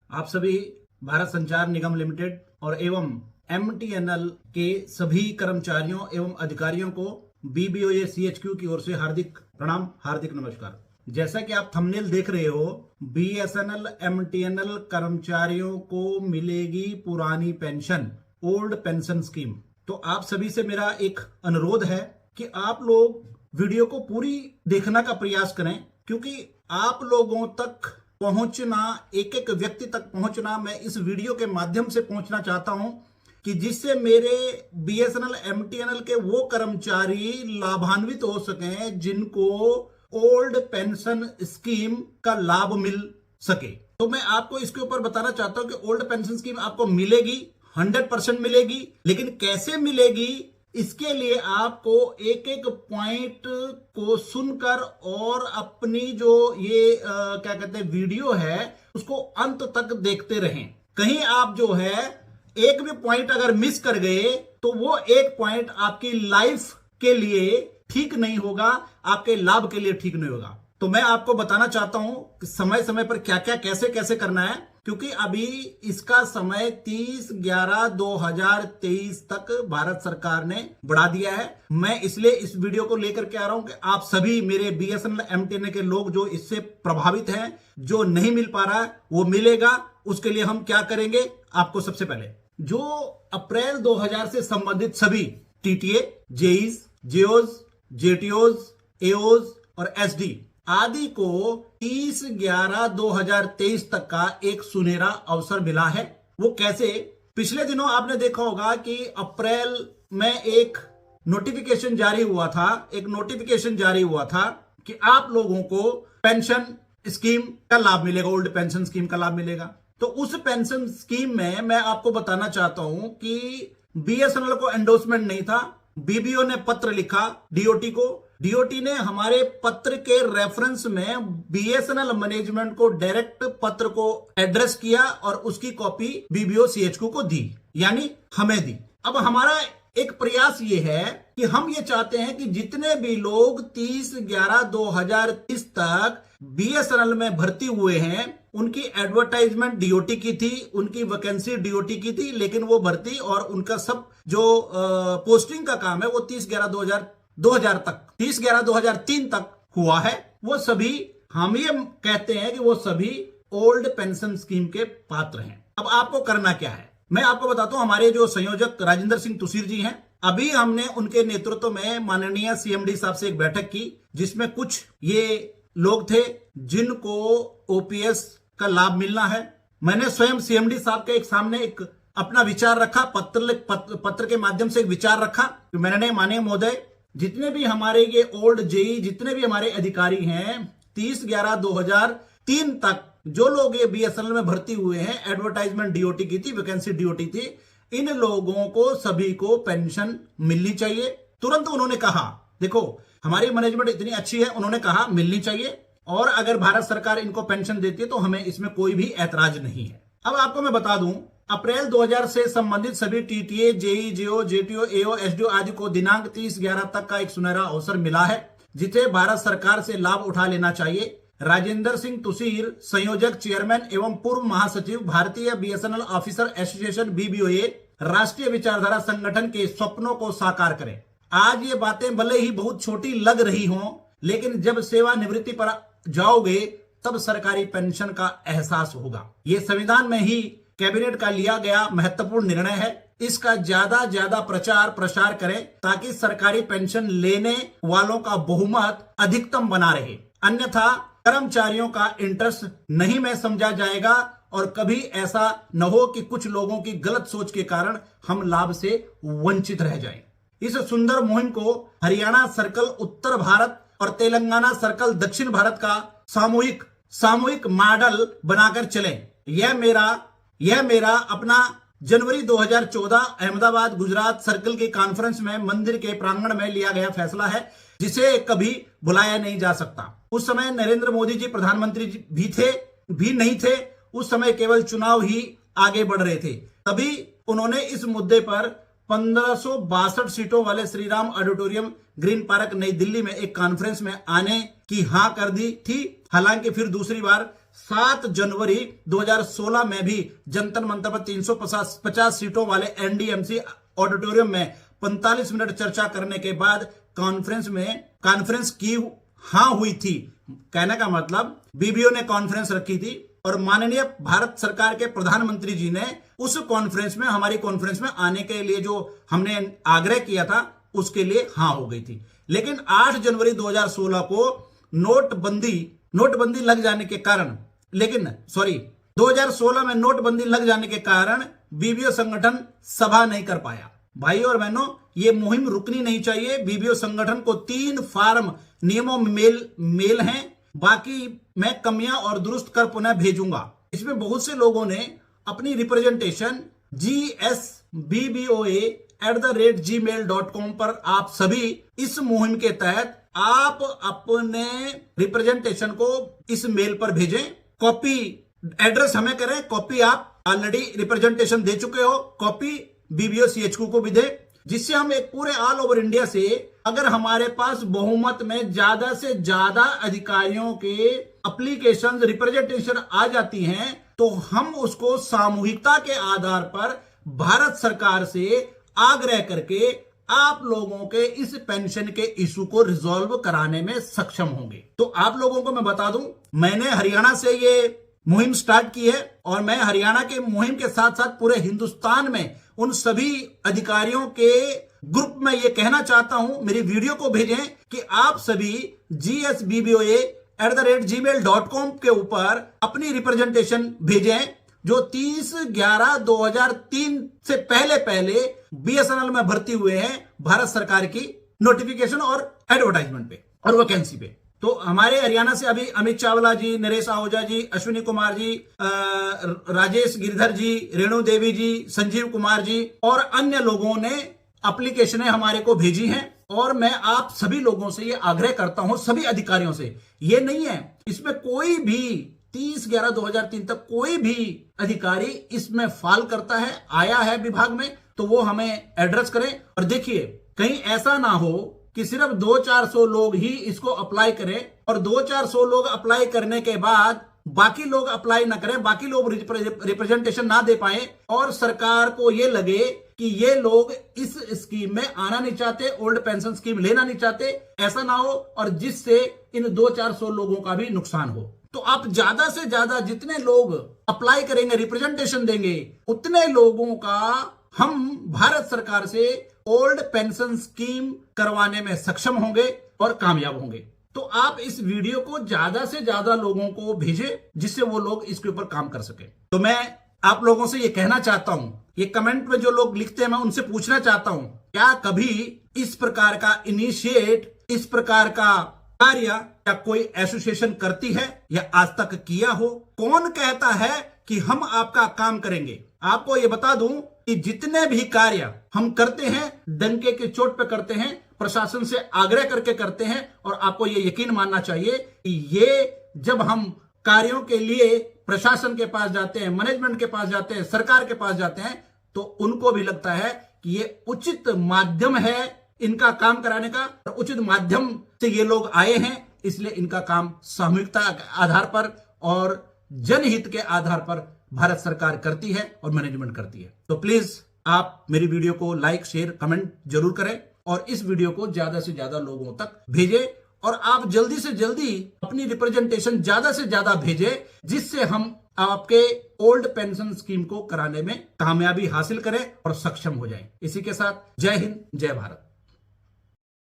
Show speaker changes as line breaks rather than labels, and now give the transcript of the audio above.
आप सभी भारत संचार निगम लिमिटेड और एवं एमटीएनएल के सभी कर्मचारियों एवं अधिकारियों को बीबीओए सीएचक्यू की ओर से हार्दिक प्रणाम, हार्दिक नमस्कार। जैसा कि आप थंबनेल देख रहे हो, बीएसएनएल एमटीएनएल कर्मचारियों को मिलेगी पुरानी पेंशन, ओल्ड पेंशन स्कीम। तो आप सभी से मेरा एक अनुरोध है कि आप लोग वीडियो को पूरी देखने का प्रयास करें, क्योंकि आप लोगों तक पहुंचना, एक एक व्यक्ति तक पहुंचना मैं इस वीडियो के माध्यम से पहुंचना चाहता हूं कि जिससे मेरे बीएसएनएल एमटीएनएल के वो कर्मचारी लाभान्वित हो सकें जिनको ओल्ड पेंशन स्कीम का लाभ मिल सके। तो मैं आपको इसके ऊपर बताना चाहता हूं कि ओल्ड पेंशन स्कीम आपको मिलेगी, 100% मिलेगी, लेकिन कैसे मिलेगी इसके लिए आपको एक एक पॉइंट को सुनकर और अपनी जो ये क्या कहते हैं वीडियो है उसको अंत तक देखते रहें। कहीं आप जो है एक भी पॉइंट अगर मिस कर गए तो वो एक पॉइंट आपकी लाइफ के लिए ठीक नहीं होगा, आपके लाभ के लिए ठीक नहीं होगा। तो मैं आपको बताना चाहता हूं कि समय समय पर क्या क्या कैसे कैसे करना है, क्योंकि अभी इसका समय 30/11/2023 तक भारत सरकार ने बढ़ा दिया है। मैं इसलिए इस वीडियो को लेकर के आ रहा हूं कि आप सभी मेरे बीएसएनएल एमटीएनएल के लोग जो इससे प्रभावित हैं, जो नहीं मिल पा रहा है वो मिलेगा। उसके लिए हम क्या करेंगे, आपको सबसे पहले जो अप्रैल 2000 से संबंधित सभी टीटीए, जेईज, जेओज, जेटीओज, एओज और एसडी आदि को 30/11/2023 तक का एक सुनहरा अवसर मिला है। वो कैसे? पिछले दिनों आपने देखा होगा कि अप्रैल में एक नोटिफिकेशन जारी हुआ था कि आप लोगों को पेंशन स्कीम का लाभ मिलेगा, ओल्ड पेंशन स्कीम का लाभ मिलेगा। तो उस पेंशन स्कीम में मैं आपको बताना चाहता हूं कि बीएसएनएल को एंडोर्समेंट नहीं था, बीबीओ ने पत्र लिखा डीओटी को, डीओटी ने हमारे पत्र के रेफरेंस में बीएसएनएल मैनेजमेंट को डायरेक्ट पत्र को एड्रेस किया और उसकी कॉपी बीबीओ सीएचक्यू को दी, यानी हमें दी। अब हमारा एक प्रयास ये है कि हम ये चाहते हैं कि जितने भी लोग 30/11/2023 तक बीएसएनएल में भर्ती हुए हैं उनकी एडवर्टाइजमेंट डीओटी की थी, उनकी वैकेंसी डीओटी की थी, लेकिन वो भर्ती और उनका सब जो पोस्टिंग का काम है वो 30/11/2000 तक, 30/11/2003 तक हुआ है। वो सभी, हम ये कहते हैं कि वो सभी ओल्ड पेंशन स्कीम के पात्र हैं। अब आपको करना क्या है मैं आपको बताता हूं। हमारे जो संयोजक राजेंद्र सिंह तुसीर जी हैं, अभी हमने उनके नेतृत्व में माननीय सीएमडी साहब से एक बैठक की, जिसमें कुछ ये लोग थे जिनको ओपीएस का लाभ मिलना है। मैंने स्वयं सीएमडी साहब के एक सामने एक अपना विचार रखा, पत्र के माध्यम से एक विचार रखा कि मैंने, माननीय महोदय, जितने भी हमारे ये ओल्ड जेई, जितने भी हमारे अधिकारी हैं 30/11/2003 तक जो लोग ये बीएसएनएल में भर्ती हुए हैं, एडवर्टाइजमेंट डीओटी की थी, वैकेंसी डीओटी थी, इन लोगों को सभी को पेंशन मिलनी चाहिए। तुरंत उन्होंने कहा, देखो हमारी मैनेजमेंट इतनी अच्छी है, उन्होंने कहा मिलनी चाहिए, और अगर भारत सरकार इनको पेंशन देती है तो हमें इसमें कोई भी ऐतराज नहीं है। अब आपको मैं बता दूं, अप्रैल 2000 से संबंधित सभी टीटीए, जेई, जेओ, जेटीओ, एओ, एसडीओ आदि को दिनांक 30/11 तक का एक सुनहरा अवसर मिला है, जिसे भारत सरकार से लाभ उठा लेना चाहिए। राजेंद्र सिंह तुसीर, संयोजक, चेयरमैन एवं पूर्व महासचिव, भारतीय बीएसएनएल ऑफिसर एसोसिएशन बीबीओए, राष्ट्रीय विचारधारा संगठन के स्वप्नों को साकार करें। आज ये बातें भले ही बहुत छोटी लग रही हों, लेकिन जब सेवानिवृत्ति पर जाओगे तब सरकारी पेंशन का एहसास होगा। ये संविधान में ही कैबिनेट का लिया गया महत्वपूर्ण निर्णय है। इसका ज्यादा प्रचार प्रसार करें ताकि सरकारी पेंशन लेने वालों का बहुमत अधिकतम बना रहे, अन्यथा कर्मचारियों का इंटरेस्ट नहीं में समझा जाएगा और कभी ऐसा न हो कि कुछ लोगों की गलत सोच के कारण हम लाभ से वंचित रह जाएं। इस सुंदर मुहिम को हरियाणा सर्कल उत्तर भारत और तेलंगाना सर्कल दक्षिण भारत का सामूहिक मॉडल बनाकर चलें। यह मेरा अपना जनवरी 2014 अहमदाबाद गुजरात सर्कल की कॉन्फ्रेंस में मंदिर के प्रांगण में लिया गया फैसला है, जिसे कभी भुलाया नहीं जा सकता। उस समय नरेंद्र मोदी जी प्रधानमंत्री भी नहीं थे, उस समय केवल चुनाव ही आगे बढ़ रहे थे। तभी उन्होंने इस मुद्दे पर 1562 सीटों वाले Shri Ram auditorium, green park, नई दिल्ली में एक कॉन्फ्रेंस में आने की हां कर दी थी। हालांकि फिर दूसरी बार 7 जनवरी 2016 में भी जंतर मंतर पर 350 सीटों वाले एनडीएमसी ऑडिटोरियम में 45 मिनट चर्चा करने के बाद कॉन्फ्रेंस की हाँ हुई थी। कहने का मतलब बीबीओ ने कॉन्फ्रेंस रखी थी और माननीय भारत सरकार के प्रधानमंत्री जी ने उस कॉन्फ्रेंस में, हमारी कॉन्फ्रेंस में आने के लिए जो हमने आग्रह किया था उसके लिए हाँ हो गई थी। लेकिन 8 जनवरी 2016 को नोटबंदी लग जाने के कारण 2016 में नोटबंदी लग जाने के कारण बीबीओ संगठन सभा नहीं कर पाया। भाई और बहनों, ये मुहिम रुकनी नहीं चाहिए। बीबीओ संगठन को 3 फार्म नियमों में मेल हैं, बाकी मैं कमियां और दुरुस्त कर पुनः भेजूंगा। इसमें बहुत से लोगों ने अपनी रिप्रेजेंटेशन gsbboa@gmail.com पर आप सभी इस मुहिम के तहत आप अपने रिप्रेजेंटेशन को इस मेल पर भेजें। कॉपी एड्रेस हमें करें, कॉपी आप ऑलरेडी रिप्रेजेंटेशन दे चुके हो, कॉपी बीबीओ सीएचक्यू को भी दे, जिससे हम एक पूरे ऑल ओवर इंडिया से, अगर हमारे पास बहुमत में ज्यादा से ज्यादा अधिकारियों के एप्लीकेशन रिप्रेजेंटेशन आ जाती हैं तो हम उसको सामूहिकता के आधार पर भारत सरकार से आग्रह करके आप लोगों के इस पेंशन के इशू को रिजॉल्व कराने में सक्षम होंगे। तो आप लोगों को मैं बता दूं, मैंने हरियाणा से ये मुहिम स्टार्ट की है और मैं हरियाणा के मुहिम के साथ साथ पूरे हिंदुस्तान में उन सभी अधिकारियों के ग्रुप में ये कहना चाहता हूं, मेरी वीडियो को भेजें कि आप सभी gsbboa@gmail.com के ऊपर अपनी रिप्रेजेंटेशन भेजें जो 30/11/2003 से पहले बीएसएनएल में भर्ती हुए हैं भारत सरकार की नोटिफिकेशन और एडवर्टाइजमेंट पे और वैकेंसी पे। तो हमारे हरियाणा से अभी अमित चावला जी, नरेश आहूजा जी, अश्विनी कुमार जी, राजेश गिरधर जी, रेणु देवी जी, संजीव कुमार जी और अन्य लोगों ने एप्लीकेशनें हमारे को भेजी हैं। और मैं आप सभी लोगों से ये आग्रह करता हूं, सभी अधिकारियों से, ये नहीं है इसमें कोई भी 30/11/2003 तक कोई भी अधिकारी इसमें फाल करता है, आया है विभाग में, तो वो हमें एड्रेस करें। और देखिए, कहीं ऐसा ना हो कि सिर्फ 200-400 लोग ही इसको अप्लाई करें और 200-400 लोग अप्लाई करने के बाद बाकी लोग अप्लाई ना करें, बाकी लोग रिप्रेजेंटेशन ना दे पाए और सरकार को ये लगे कि ये लोग इस स्कीम में आना नहीं चाहते, ओल्ड पेंशन स्कीम लेना नहीं चाहते, ऐसा ना हो और जिससे इन 200-400 लोगों का भी नुकसान हो। तो आप ज्यादा से ज्यादा जितने लोग अप्लाई करेंगे, रिप्रेजेंटेशन देंगे, उतने लोगों का हम भारत सरकार से ओल्ड पेंशन स्कीम करवाने में सक्षम होंगे और कामयाब होंगे। तो आप इस वीडियो को ज्यादा से ज्यादा लोगों को भेजें जिससे वो लोग इसके ऊपर काम कर सके। तो मैं आप लोगों से ये कहना चाहता हूं, ये कमेंट में जो लोग लिखते हैं मैं उनसे पूछना चाहता हूं, क्या कभी इस प्रकार का इनिशिएट, इस प्रकार का कार्य क्या कोई एसोसिएशन करती है या आज तक किया हो? कौन कहता है कि हम आपका काम करेंगे? आपको ये बता दूं कि जितने भी कार्य हम करते हैं डंके की चोट पे करते हैं, प्रशासन से आग्रह करके करते हैं। और आपको ये यकीन मानना चाहिए कि ये जब हम कार्यों के लिए प्रशासन के पास जाते हैं, मैनेजमेंट के पास जाते हैं, सरकार के पास जाते हैं, तो उनको भी लगता है कि ये उचित माध्यम है इनका काम कराने का, और उचित माध्यम से ये लोग आए हैं, इसलिए इनका काम सामूहिकता के आधार पर और जनहित के आधार पर भारत सरकार करती है और मैनेजमेंट करती है। तो प्लीज आप मेरी वीडियो को लाइक, शेयर, कमेंट जरूर करें और इस वीडियो को ज्यादा से ज्यादा लोगों तक भेजें और आप जल्दी से जल्दी अपनी रिप्रेजेंटेशन ज्यादा से ज्यादा भेजें जिससे हम आपके ओल्ड पेंशन स्कीम को कराने में कामयाबी हासिल करें और सक्षम हो जाएं। इसी के साथ जय हिंद, जय भारत।